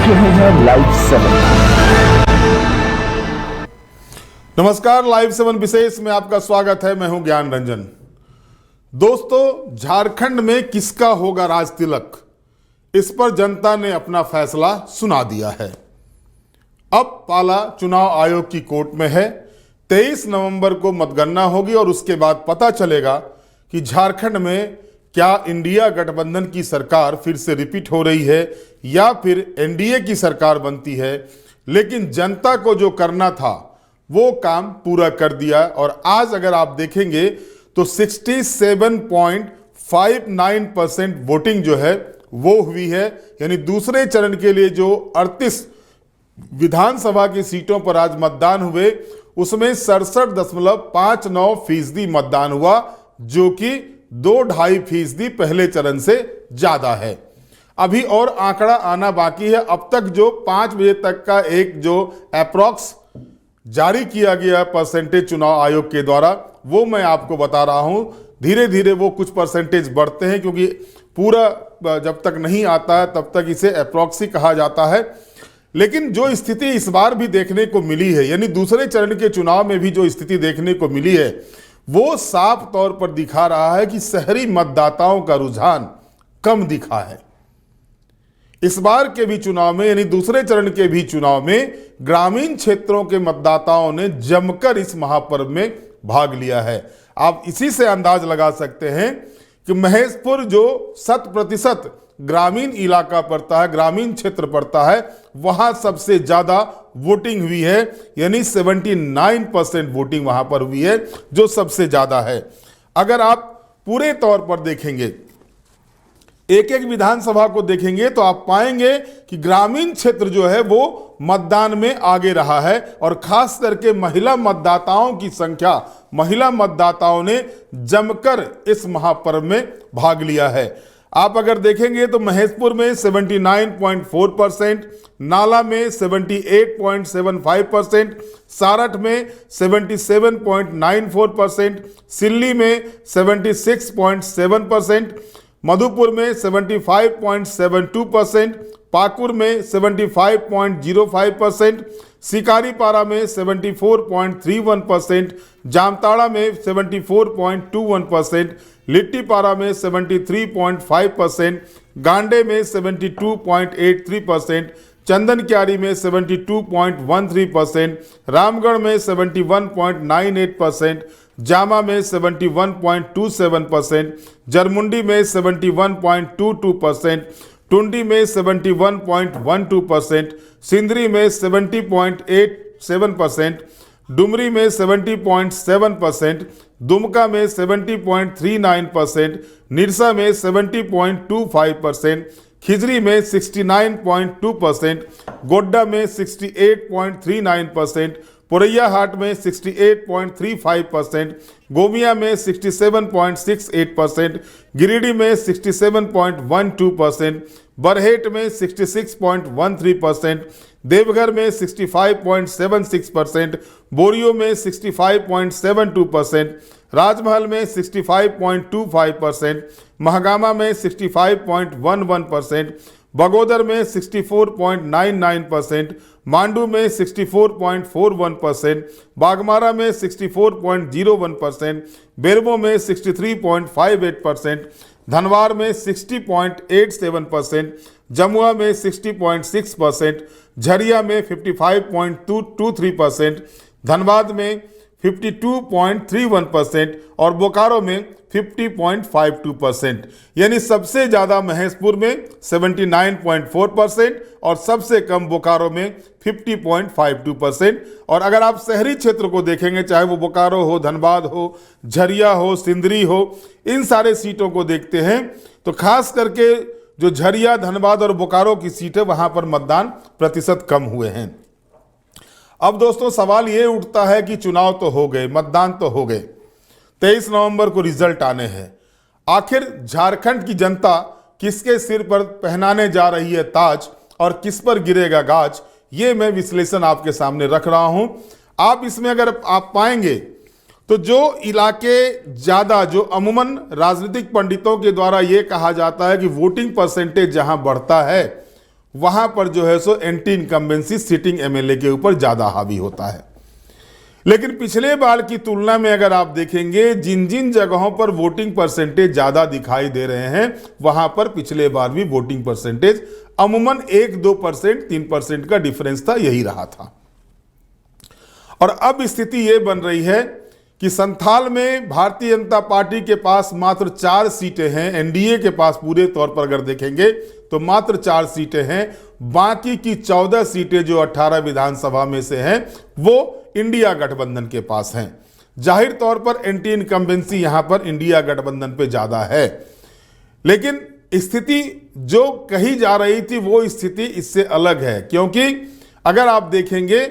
रहे हैं लाइव 7। नमस्कार, लाइव 7 विशेष में आपका स्वागत है। मैं हूं ज्ञान रंजन। दोस्तों, झारखंड में किसका होगा राज तिलक, इस पर जनता ने अपना फैसला सुना दिया है। अब पाला चुनाव आयोग की कोर्ट में है। 23 नवंबर को मतगणना होगी और उसके बाद पता चलेगा कि झारखंड में क्या इंडिया गठबंधन की सरकार फिर से रिपीट हो रही है या फिर एनडीए की सरकार बनती है। लेकिन जनता को जो करना था वो काम पूरा कर दिया और आज अगर आप देखेंगे तो 67.59% वोटिंग जो है वो हुई है। यानी दूसरे चरण के लिए जो 38 विधानसभा की सीटों पर आज मतदान हुए उसमें 67.59% मतदान हुआ, जो कि 2-2.5% पहले चरण से ज्यादा है। अभी और आंकड़ा आना बाकी है। अब तक जो 5 बजे तक का एक जो अप्रॉक्स जारी किया गया परसेंटेज चुनाव आयोग के द्वारा, वो मैं आपको बता रहा हूं। धीरे धीरे वो कुछ परसेंटेज बढ़ते हैं, क्योंकि पूरा जब तक नहीं आता है तब तक इसे अप्रॉक्स ही कहा जाता है। लेकिन जो स्थिति इस बार भी देखने को मिली है, यानी दूसरे चरण के चुनाव में भी जो स्थिति देखने को मिली है, वो साफ तौर पर दिखा रहा है कि शहरी मतदाताओं का रुझान कम दिखा है। इस बार के भी चुनाव में, यानी दूसरे चरण के भी चुनाव में, ग्रामीण क्षेत्रों के मतदाताओं ने जमकर इस महापर्व में भाग लिया है। आप इसी से अंदाज लगा सकते हैं कि महेशपुर जो 100% ग्रामीण इलाका पड़ता है, ग्रामीण क्षेत्र पड़ता है, वहां सबसे ज्यादा वोटिंग हुई है। यानी 79% वोटिंग वहां पर हुई है, जो सबसे ज्यादा है। अगर आप पूरे तौर पर देखेंगे, एक एक विधानसभा को देखेंगे, तो आप पाएंगे कि ग्रामीण क्षेत्र जो है वो मतदान में आगे रहा है और खास करके महिला मतदाताओं की संख्या, महिला मतदाताओं ने जमकर इस महापर्व में भाग लिया है। आप अगर देखेंगे तो महेशपुर में 79.4%, नाला में 78.75%, सारठ में 77.94%, सिल्ली में 76.7%, मधुपुर में 75.72%, पाकुर में 75.05%, शिकारीपारा में 74.31%, जामताड़ा में 74.21%, लिट्टीपारा में 73.5%, गांडे में 72.83%, चंदनक्यारी में 72.13%, रामगढ़ में 71.98%, जामा में 71.27%, जरमुंडी में 71.22%, टुंडी में 71.12%, सिंदरी में 70.87%, डुमरी में 70.7%, दुमका में 70.39%, निरसा में 70.25%, खिजरी में 69.2%, गोड्डा में 68.39%, पोरैयाहाट में 68.35%, गोमिया में 67.68%, गिरिडीह में 67.12%, बरहेट में 66.13%, देवघर में 65.76%, बोरियो में 65.72%, राजमहल में 65.25%, महागामा में 65.11%, बगोदर में 64.99%, मांडू में 64.41%, बागमारा में 64.01%, बेरमो में 63.58%, धनवार में 60.87%, जमुआ में 60.6%, झरिया में 55.23%, धनबाद में 52.31% और बोकारो में 50.52%। यानी सबसे ज्यादा महेशपुर में 79.4% और सबसे कम बोकारो में 50.52%। और अगर आप शहरी क्षेत्र को देखेंगे, चाहे वो बोकारो हो, धनबाद हो, झरिया हो, सिंदरी हो, इन सारे सीटों को देखते हैं तो खास करके जो झरिया, धनबाद और बोकारो की सीटें, वहां पर मतदान प्रतिशत कम हुए हैं। अब दोस्तों सवाल ये उठता है कि चुनाव तो हो गए, मतदान तो हो गए, 23 नवंबर को रिजल्ट आने हैं। आखिर झारखंड की जनता किसके सिर पर पहनाने जा रही है ताज और किस पर गिरेगा गाज, ये मैं विश्लेषण आपके सामने रख रहा हूं। आप इसमें अगर आप पाएंगे तो जो इलाके ज्यादा, जो अमूमन राजनीतिक पंडितों के द्वारा ये कहा जाता है कि वोटिंग परसेंटेज जहां बढ़ता है वहां पर जो है so anti incumbency sitting MLA के ऊपर ज्यादा हावी होता है। लेकिन पिछले बार की तुलना में अगर आप देखेंगे जिन जिन जगहों पर वोटिंग परसेंटेज ज्यादा दिखाई दे रहे हैं वहां पर पिछले बार भी वोटिंग परसेंटेज अमूमन 1-2%, 3% का डिफरेंस था, यही रहा था। और अब स्थिति यह बन रही है कि संथाल में भारतीय जनता पार्टी के पास मात्र 4 सीटें हैं, एनडीए के पास पूरे तौर पर अगर देखेंगे तो मात्र 4 सीटें हैं। बाकी की 14 सीटें जो 18 विधानसभा में से हैं वो इंडिया गठबंधन के पास हैं। जाहिर तौर पर एंटी इनकम्बेंसी यहां पर इंडिया गठबंधन पे ज्यादा है, लेकिन स्थिति जो कही जा रही थी वो स्थिति इससे अलग है। क्योंकि अगर आप देखेंगे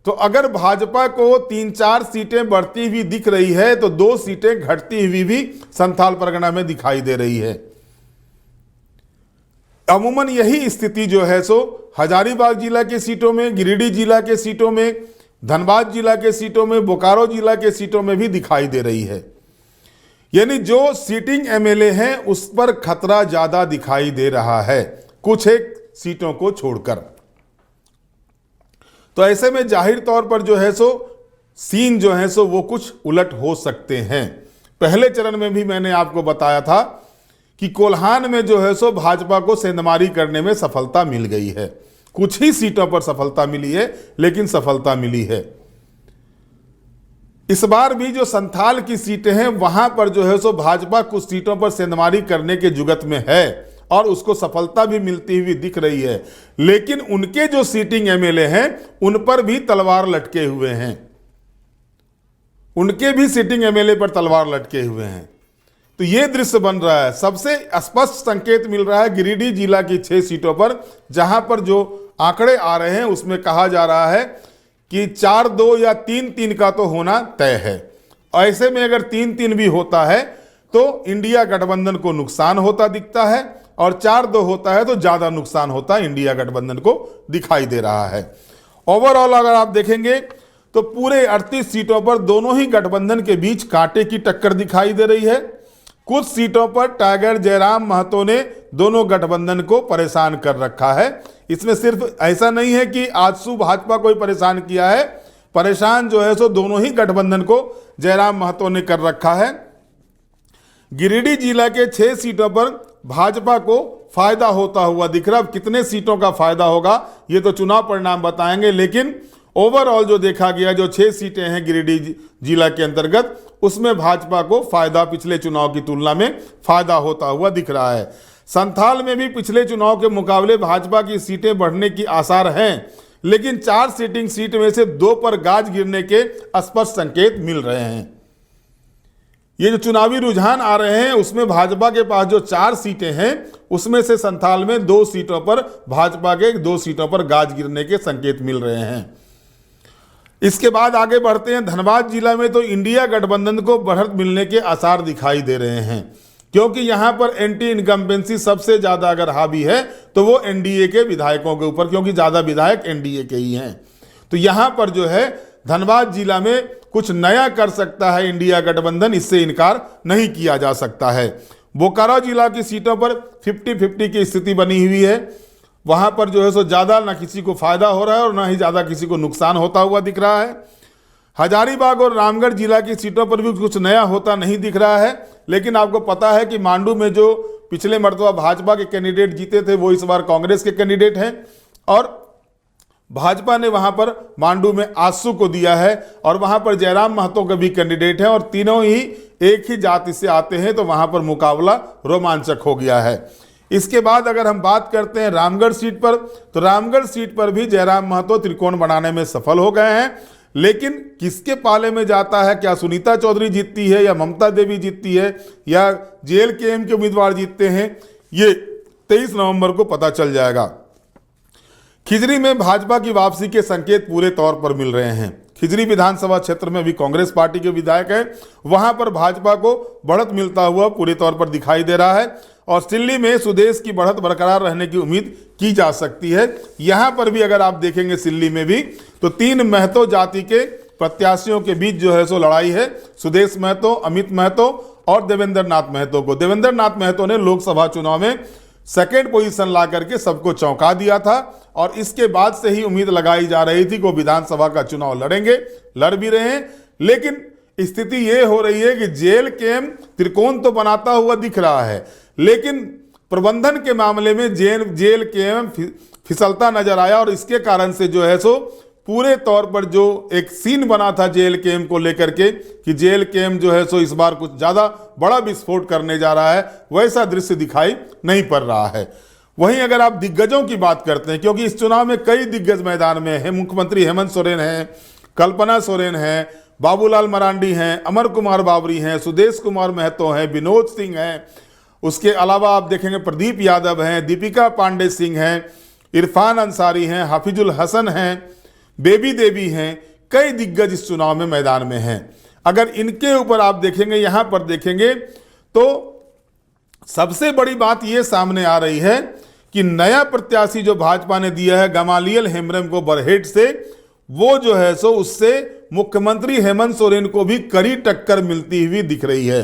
तो अगर भाजपा को 3-4 सीटें बढ़ती हुई दिख रही है तो 2 सीटें घटती हुई भी संथाल परगना में दिखाई दे रही है। अमूमन यही स्थिति जो है सो हजारीबाग जिला के सीटों में, गिरिडीह जिला के सीटों में, धनबाद जिला के सीटों में, बोकारो जिला के सीटों में भी दिखाई दे रही है। यानी जो सीटिंग एमएलए हैं उस पर खतरा ज्यादा दिखाई दे रहा है, कुछ एक सीटों को छोड़कर। तो ऐसे में जाहिर तौर पर जो है सो सीन जो है सो वो कुछ उलट हो सकते हैं। पहले चरण में भी मैंने आपको बताया था कि कोल्हान में जो है सो भाजपा को सेंधमारी करने में सफलता मिल गई है। कुछ ही सीटों पर सफलता मिली है, लेकिन सफलता मिली है। इस बार भी जो संथाल की सीटें हैं वहां पर जो है सो भाजपा कुछ सीटों पर सेंधमारी करने के जुगत में है और उसको सफलता भी मिलती हुई दिख रही है। लेकिन उनके जो सीटिंग एमएलए हैं उन पर भी तलवार लटके हुए हैं, उनके भी सीटिंग एमएलए पर तलवार लटके हुए हैं। तो यह दृश्य बन रहा है। सबसे स्पष्ट संकेत मिल रहा है गिरिडीह जिला की 6 सीटों पर, जहां पर जो आंकड़े आ रहे हैं उसमें कहा जा रहा है कि 4-2 या 3-3 का तो होना तय है। ऐसे में अगर 3-3 भी होता है तो इंडिया गठबंधन को नुकसान होता दिखता है और 4-2 होता है तो ज्यादा नुकसान होता इंडिया गठबंधन को दिखाई दे रहा है। ओवरऑल अगर आप देखेंगे तो पूरे 38 सीटों पर दोनों ही गठबंधन के बीच कांटे की टक्कर दिखाई दे रही है। कुछ सीटों पर टाइगर जयराम महतो ने दोनों गठबंधन को परेशान कर रखा है। इसमें सिर्फ ऐसा नहीं है कि आजसू भाजपा को ही परेशान किया है, परेशान जो है सो दोनों ही गठबंधन को जयराम महतो ने कर रखा है। गिरिडीह जिला के 6 सीटों पर भाजपा को फायदा होता हुआ दिख रहा है। अब कितने सीटों का फायदा होगा ये तो चुनाव परिणाम बताएंगे, लेकिन ओवरऑल जो देखा गया जो 6 सीटें हैं गिरिडीह जिला के अंतर्गत उसमें भाजपा को फायदा पिछले चुनाव की तुलना में फायदा होता हुआ दिख रहा है। संथाल में भी पिछले चुनाव के मुकाबले भाजपा की सीटें बढ़ने की आसार हैं, लेकिन 4 सीटिंग सीट में से 2 पर गाज गिरने के स्पष्ट संकेत मिल रहे हैं। ये जो चुनावी रुझान आ रहे हैं उसमें भाजपा के पास जो 4 सीटें हैं उसमें से संथाल में 2 सीटों पर भाजपा के 2 सीटों पर गाज गिरने के संकेत मिल रहे हैं। इसके बाद आगे बढ़ते हैं। धनबाद जिला में तो इंडिया गठबंधन को बढ़त मिलने के आसार दिखाई दे रहे हैं, क्योंकि यहां पर एंटी इनकम्बेंसी सबसे ज्यादा अगर हावी है तो वो एनडीए के विधायकों के ऊपर, क्योंकि ज्यादा विधायक एनडीए के ही हैं। तो यहां पर जो है धनबाद जिला में कुछ नया कर सकता है इंडिया गठबंधन, इससे इनकार नहीं किया जा सकता है। बोकारो जिला की सीटों पर 50-50 की स्थिति बनी हुई है। वहां पर जो है सो ज्यादा ना किसी को फायदा हो रहा है और ना ही ज्यादा किसी को नुकसान होता हुआ दिख रहा है। हजारीबाग और रामगढ़ जिला की सीटों पर भी कुछ नया होता नहीं दिख रहा है, लेकिन आपको पता है कि मांडू में जो पिछले मर्तबा भाजपा के कैंडिडेट जीते थे वो इस बार कांग्रेस के कैंडिडेट हैं और भाजपा ने वहां पर मांडू में आसू को दिया है और वहां पर जयराम महतो का भी कैंडिडेट है और तीनों ही एक ही जाति से आते हैं, तो वहां पर मुकाबला रोमांचक हो गया है। इसके बाद अगर हम बात करते हैं रामगढ़ सीट पर, तो रामगढ़ सीट पर भी जयराम महतो त्रिकोण बनाने में सफल हो गए हैं, लेकिन किसके पाले में जाता है, क्या सुनीता चौधरी जीतती है या ममता देवी जीतती है या जेएलकेएम के उम्मीदवार जीतते हैं, ये 23 नवंबर को पता चल जाएगा। खिजरी में भाजपा की वापसी के संकेत पूरे तौर पर मिल रहे हैं। खिजरी विधानसभा क्षेत्र में भी कांग्रेस पार्टी के विधायक हैं, वहां पर भाजपा को बढ़त मिलता हुआ पूरे तौर पर दिखाई दे रहा है और सिल्ली में सुदेश की बढ़त बरकरार रहने की उम्मीद की जा सकती है। यहां पर भी अगर आप देखेंगे सिल्ली में भी तो 3 महतो जाति के प्रत्याशियों के बीच जो है सो लड़ाई है। सुदेश महतो, अमित महतो और देवेंद्र नाथ महतो को। देवेंद्र नाथ महतो ने लोकसभा चुनाव में सेकेंड पोजीशन ला करके सबको चौंका दिया था और इसके बाद से ही उम्मीद लगाई जा रही थी कि वो विधानसभा का चुनाव लड़ेंगे, लड़ भी रहे हैं। लेकिन स्थिति ये हो रही है कि जेल केम त्रिकोण तो बनाता हुआ दिख रहा है, लेकिन प्रबंधन के मामले में जेल केम फिसलता नजर आया और इसके कारण से जो है सो पूरे तौर पर जो एक सीन बना था जेल केम को लेकर के कि जेल केम जो है सो इस बार कुछ ज्यादा बड़ा विस्फोट करने जा रहा है, वैसा दृश्य दिखाई नहीं पड़ रहा है। वहीं अगर आप दिग्गजों की बात करते हैं, क्योंकि इस चुनाव में कई दिग्गज मैदान में है, मुख्यमंत्री हेमंत सोरेन हैं, कल्पना सोरेन हैं, बाबूलाल मरांडी हैं, अमर कुमार बावरी हैं, सुदेश कुमार महतो हैं, विनोद सिंह हैं, उसके अलावा आप देखेंगे प्रदीप यादव हैं, दीपिका पांडे सिंह हैं, इरफान अंसारी हैं, हाफिजुल हसन हैं, बेबी देवी हैं, कई दिग्गज इस चुनाव में मैदान में हैं। अगर इनके ऊपर आप देखेंगे, यहां पर देखेंगे तो सबसे बड़ी बात यह सामने आ रही है कि नया प्रत्याशी जो भाजपा ने दिया है गमालियल हेम्ब्रम को बरहेट से, वो जो है सो उससे मुख्यमंत्री हेमंत सोरेन को भी कड़ी टक्कर मिलती हुई दिख रही है।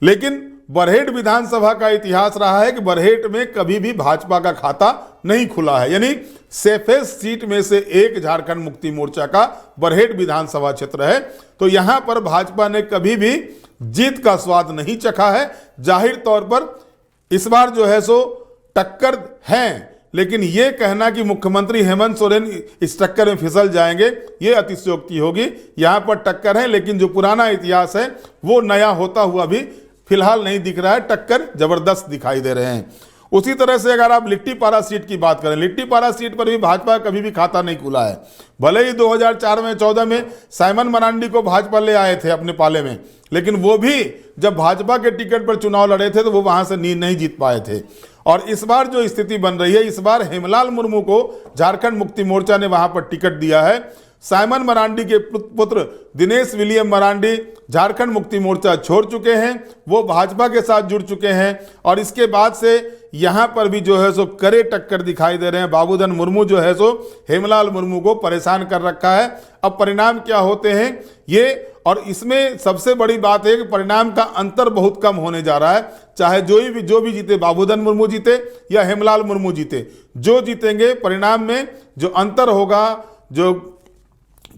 लेकिन बरहेट विधानसभा का इतिहास रहा है कि बरहेट में कभी भी भाजपा का खाता नहीं खुला है, यानी सेफेस्ट सीट में से एक झारखंड मुक्ति मोर्चा का बरहेट विधानसभा क्षेत्र है। तो यहां पर भाजपा ने कभी भी जीत का स्वाद नहीं चखा है। जाहिर तौर पर इस बार जो है सो टक्कर है, लेकिन यह कहना कि मुख्यमंत्री हेमंत सोरेन इस टक्कर में फिसल जाएंगे, यह अतिशयोक्ति होगी। यहां पर टक्कर है, लेकिन जो पुराना इतिहास है वो नया होता हुआ भी फिलहाल नहीं दिख रहा है। टक्कर जबरदस्त दिखाई दे रहे हैं। उसी तरह से अगर आप लिट्टीपारा सीट की बात करें, लिट्टीपारा सीट पर भी भाजपा कभी भी खाता नहीं खुला है। भले ही 2004 में 14 में साइमन मरांडी को भाजपा ले आए थे अपने पाले में, लेकिन वो भी जब भाजपा के टिकट पर चुनाव लड़े थे तो वो वहां से नहीं जीत पाए थे। और इस बार जो स्थिति बन रही है, इस बार हेमलाल मुर्मू को झारखंड मुक्ति मोर्चा ने वहां पर टिकट दिया है। साइमन मरांडी के पुत्र दिनेश विलियम मरांडी झारखंड मुक्ति मोर्चा छोड़ चुके हैं, वो भाजपा के साथ जुड़ चुके हैं और इसके बाद से यहां पर भी जो है सो कड़े टक्कर दिखाई दे रहे हैं। बाबूधन मुर्मू जो है सो हेमलाल मुर्मू को परेशान कर रखा है। अब परिणाम क्या होते हैं ये, और इसमें सबसे बड़ी बात है कि परिणाम का अंतर बहुत कम होने जा रहा है। चाहे जो भी जीते, बाबूधन मुर्मू जीते या हेमलाल मुर्मू जीते, जो जीतेंगे परिणाम में जो अंतर होगा, जो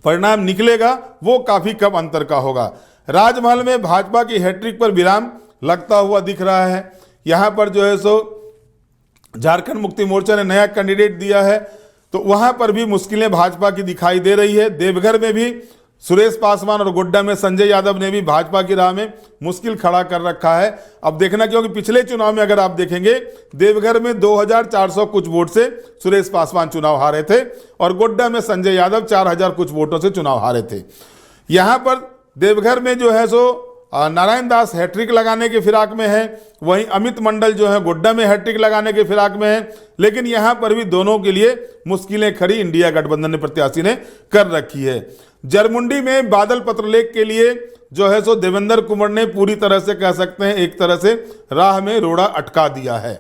परिणाम निकलेगा वो काफी कम अंतर का होगा। राजमहल में भाजपा की हैट्रिक पर विराम लगता हुआ दिख रहा है। यहां पर जो है सो झारखंड मुक्ति मोर्चा ने नया कैंडिडेट दिया है, तो वहां पर भी मुश्किलें भाजपा की दिखाई दे रही है। देवघर में भी सुरेश पासवान और गोड्डा में संजय यादव ने भी भाजपा की राह में मुश्किल खड़ा कर रखा है। अब देखना, क्योंकि पिछले चुनाव में अगर आप देखेंगे देवघर में 2400 कुछ वोट से सुरेश पासवान चुनाव हारे थे और गोड्डा में संजय यादव 4000 कुछ वोटों से चुनाव हारे थे। यहां पर देवघर में जो है सो नारायण दास हैट्रिक लगाने के फिराक में है, वहीं अमित मंडल जो है गोड्डा में हैट्रिक लगाने के फिराक में है। लेकिन यहां पर भी दोनों के लिए मुश्किलें खड़ी इंडिया गठबंधन ने प्रत्याशी ने कर रखी है। जरमुंडी में बादल पत्रलेख के लिए जो है सो देवेंद्र कुंवर ने पूरी तरह से कह सकते हैं एक तरह से राह में रोड़ा अटका दिया है।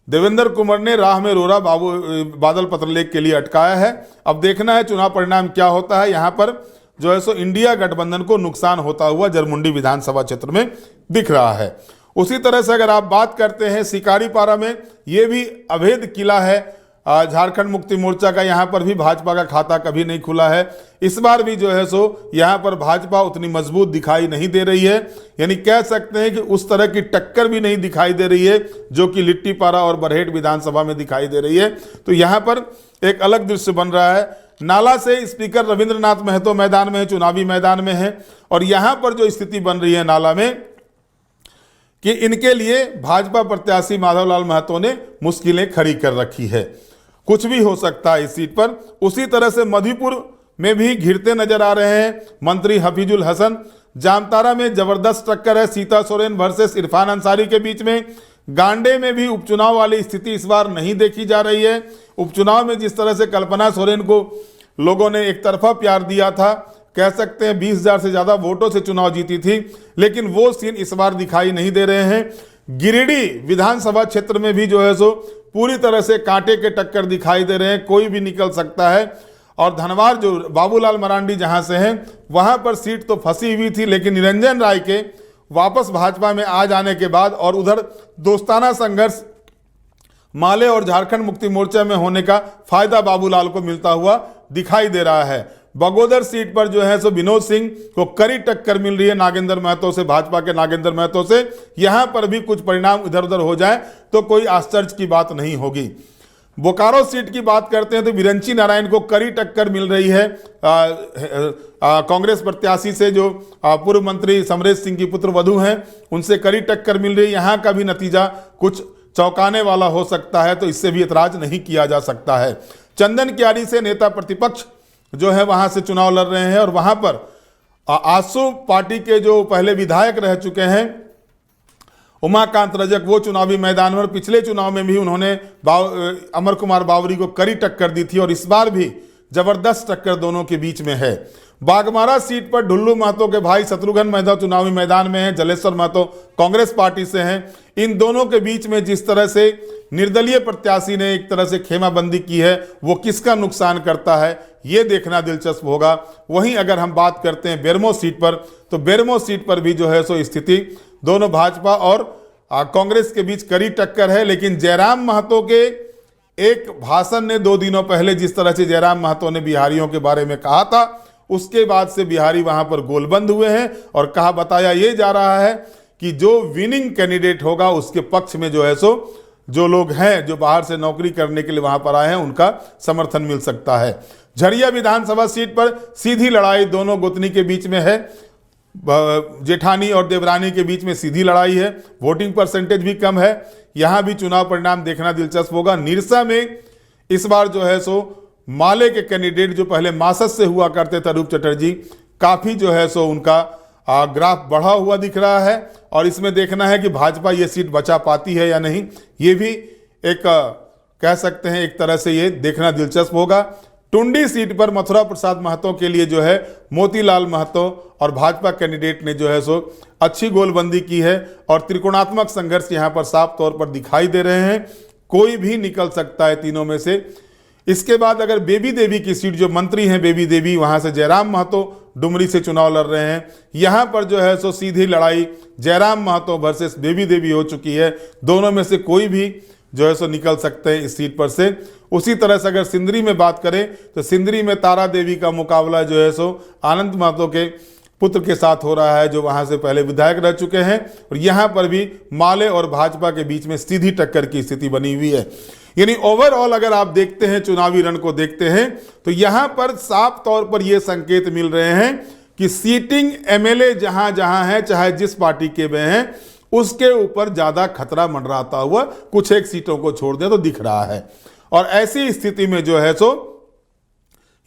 देवेंद्र कुंवर ने राह में रोड़ा बादल पत्रलेख के लिए अटकाया है। अब देखना है चुनाव परिणाम क्या होता है। यहां पर जो है सो इंडिया गठबंधन को नुकसान होता हुआ जरमुंडी विधानसभा क्षेत्र में दिख रहा है। उसी तरह से अगर आप बात करते हैं शिकारीपारा में, ये भी अवैध किला है झारखंड मुक्ति मोर्चा का। यहां पर भी भाजपा का खाता कभी नहीं खुला है। इस बार भी जो है सो यहां पर भाजपा उतनी मजबूत दिखाई नहीं दे रही है, यानी कह सकते हैं कि उस तरह की टक्कर भी नहीं दिखाई दे रही है जो कि लिट्टीपारा और बरहेट विधानसभा में दिखाई दे रही है। तो यहां पर एक अलग दृश्य बन रहा है। नाला से स्पीकर रविंद्रनाथ महतो मैदान में है, चुनावी मैदान में है, और यहां पर जो स्थिति बन रही है नाला में कि इनके लिए भाजपा प्रत्याशी माधवलाल महतो ने मुश्किलें खड़ी कर रखी है। कुछ भी हो सकता है इस सीट पर। उसी तरह से मधुपुर में भी घिरते नजर आ रहे हैं मंत्री हफीजुल हसन। जामतारा में जबरदस्त टक्कर है सीता सोरेन वर्सेस इरफान अंसारी के बीच में। गांडे में भी उपचुनाव वाली स्थिति इस बार नहीं देखी जा रही है। उपचुनाव में जिस तरह से कल्पना सोरेन को लोगों ने एक तरफा प्यार दिया था, कह सकते हैं 20,000 से ज्यादा वोटों से चुनाव जीती थी, लेकिन वो सीन इस बार दिखाई नहीं दे रहे हैं। गिरिडीह विधानसभा क्षेत्र में भी जो है सो पूरी तरह से कांटे के टक्कर दिखाई दे रहे हैं, कोई भी निकल सकता है। और धनवार जो बाबूलाल मरांडी जहां से हैं वहां पर सीट तो फंसी हुई थी, लेकिन निरंजन राय के वापस भाजपा में आ जाने के बाद और उधर दोस्ताना संघर्ष माले और झारखंड मुक्ति मोर्चा में होने का फायदा बाबूलाल को मिलता हुआ दिखाई दे रहा है। बगोदर सीट पर जो है सो विनोद सिंह को कड़ी टक्कर मिल रही है नागेंद्र महतो से, भाजपा के नागेंद्र महतो से। यहां पर भी कुछ परिणाम इधर उधर हो जाए तो कोई आश्चर्य की बात नहीं होगी। बोकारो सीट की बात करते हैं तो विरंची नारायण को कड़ी टक्कर मिल रही है कांग्रेस प्रत्याशी से, जो पूर्व मंत्री समरेश सिंह की पुत्र वधू हैं, उनसे कड़ी टक्कर मिल रही है। यहाँ का भी नतीजा कुछ चौंकाने वाला हो सकता है, तो इससे भी एतराज नहीं किया जा सकता है। चंदन क्यारी से नेता प्रतिपक्ष जो है वहां से चुनाव लड़ रहे हैं और वहां पर आसू पार्टी के जो पहले विधायक रह चुके हैं उमाकांत रजक, वो चुनावी मैदान में, पिछले चुनाव में भी उन्होंने अमर कुमार बावरी को कड़ी टक्कर दी थी और इस बार भी जबरदस्त टक्कर दोनों के बीच में है। बागमारा सीट पर ढुल्लू महतो के भाई शत्रुघ्न महतो चुनावी मैदान में हैं, जलेश्वर महतो कांग्रेस पार्टी से हैं। इन दोनों के बीच में जिस तरह से निर्दलीय प्रत्याशी ने एक तरह से खेमाबंदी की है, वो किसका नुकसान करता है ये देखना दिलचस्प होगा। वहीं अगर हम बात करते हैं बेरमो सीट पर, तो बेरमो सीट पर भी जो है सो स्थिति दोनों भाजपा और कांग्रेस के बीच कड़ी टक्कर है। लेकिन जयराम महतो के एक भाषण ने 2 दिनों पहले जिस तरह से जयराम महतो ने बिहारियों के बारे में कहा था, उसके बाद से बिहारी वहां पर गोलबंद हुए हैं और बताया ये जा रहा है कि जो विनिंग कैंडिडेट होगा उसके पक्ष में जो है सो जो लोग हैं जो बाहर से नौकरी करने के लिए वहां पर आए हैं उनका समर्थन मिल सकता है। झरिया विधानसभा सीट पर सीधी लड़ाई दोनों गोतनी के बीच में है, जेठानी और देवरानी के बीच में सीधी लड़ाई है। वोटिंग परसेंटेज भी कम है, यहां भी चुनाव परिणाम देखना दिलचस्प होगा। निरसा में इस बार जो है सो माले के कैंडिडेट जो पहले मासस से हुआ करते थे रूप चटर्जी, काफी जो है सो उनका ग्राफ बढ़ा हुआ दिख रहा है और इसमें देखना है कि भाजपा ये सीट बचा पाती है या नहीं, ये भी एक कह सकते हैं एक तरह से ये देखना दिलचस्प होगा। टुंडी सीट पर मथुरा प्रसाद महतो के लिए जो है मोतीलाल महतो और भाजपा कैंडिडेट ने जो है सो अच्छी गोलबंदी की है और त्रिकोणात्मक संघर्ष यहां पर साफ तौर पर दिखाई दे रहे हैं। कोई भी निकल सकता है तीनों में से। इसके बाद अगर बेबी देवी की सीट, जो मंत्री हैं बेबी देवी, वहां से जयराम महतो डुमरी से चुनाव लड़ रहे हैं। यहां पर जो है सो सीधी लड़ाई जयराम महतो वर्सेस बेबी देवी हो चुकी है। दोनों में से कोई भी जो है सो निकल सकते हैं इस सीट पर से। उसी तरह से अगर सिंदरी में बात करें तो सिंदरी में तारा देवी का मुकाबला जो है सो आनंद महतो के पुत्र के साथ हो रहा है, जो वहां से पहले विधायक रह चुके हैं। और यहां पर भी माले और भाजपा के बीच में सीधी टक्कर की स्थिति बनी हुई है। यानी ओवरऑल अगर आप देखते हैं चुनावी रण को देखते हैं तो यहां पर साफ तौर पर यह संकेत मिल रहे हैं कि सीटिंग एमएलए जहां जहां है, चाहे जिस पार्टी के में हैं, उसके ऊपर ज्यादा खतरा मंडराता हुआ कुछ एक सीटों को छोड़ दें तो दिख रहा है। और ऐसी स्थिति में जो है सो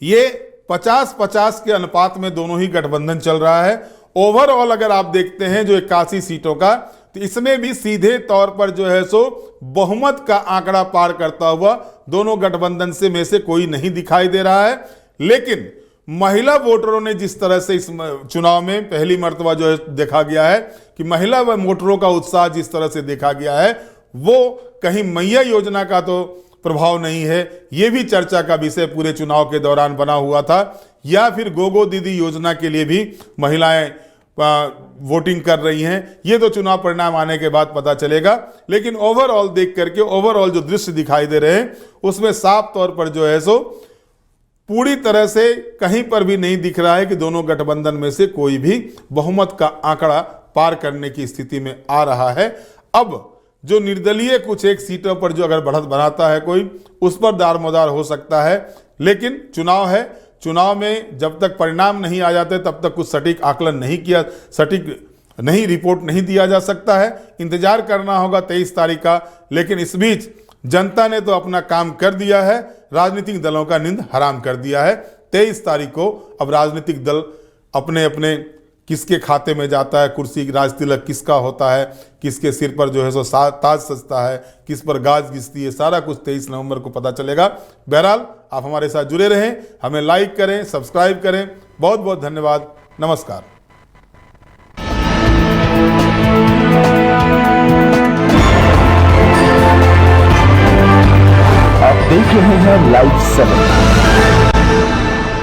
ये 50-50 के अनुपात में दोनों ही गठबंधन चल रहा है। ओवरऑल अगर आप देखते हैं जो 81 सीटों का, तो इसमें भी सीधे तौर पर जो है सो बहुमत का आंकड़ा पार करता हुआ दोनों गठबंधन से में से कोई नहीं दिखाई दे रहा है। लेकिन महिला वोटरों ने जिस तरह से इस चुनाव में पहली मर्तबा जो है देखा गया है कि महिला वोटरों का उत्साह जिस तरह से देखा गया है, वो कहीं मैया योजना का तो प्रभाव नहीं है, ये भी चर्चा का विषय पूरे चुनाव के दौरान बना हुआ था, या फिर गोगो दीदी योजना के लिए भी महिलाएं वोटिंग कर रही हैं। ये तो चुनाव परिणाम आने के बाद पता चलेगा। लेकिन ओवरऑल देख करके ओवरऑल जो दृश्य दिखाई दे रहे हैं उसमें साफ तौर पर जो है सो पूरी तरह से कहीं पर भी नहीं दिख रहा है कि दोनों गठबंधन में से कोई भी बहुमत का आंकड़ा पार करने की स्थिति में आ रहा है। अब जो निर्दलीय कुछ एक सीटों पर जो अगर बढ़त बनाता है कोई, उस पर दारमोदार हो सकता है। लेकिन चुनाव है, चुनाव में जब तक परिणाम नहीं आ जाते तब तक कुछ सटीक आकलन नहीं किया, सटीक नहीं रिपोर्ट नहीं दिया जा सकता है। इंतजार करना होगा 23 तारीख का। लेकिन इस बीच जनता ने तो अपना काम कर दिया है, राजनीतिक दलों का नींद हराम कर दिया है। 23 तारीख को अब राजनीतिक दल अपने अपने किसके खाते में जाता है, कुर्सी राज तिलक किसका होता है, किसके सिर पर जो है सो ताज सजता है, किस पर गाज घिसती है, सारा कुछ 23 नवंबर को पता चलेगा। बहरहाल आप हमारे साथ जुड़े रहें, हमें लाइक करें, सब्सक्राइब करें। बहुत बहुत धन्यवाद। नमस्कार। आप देख रहे हैं लाइव 7।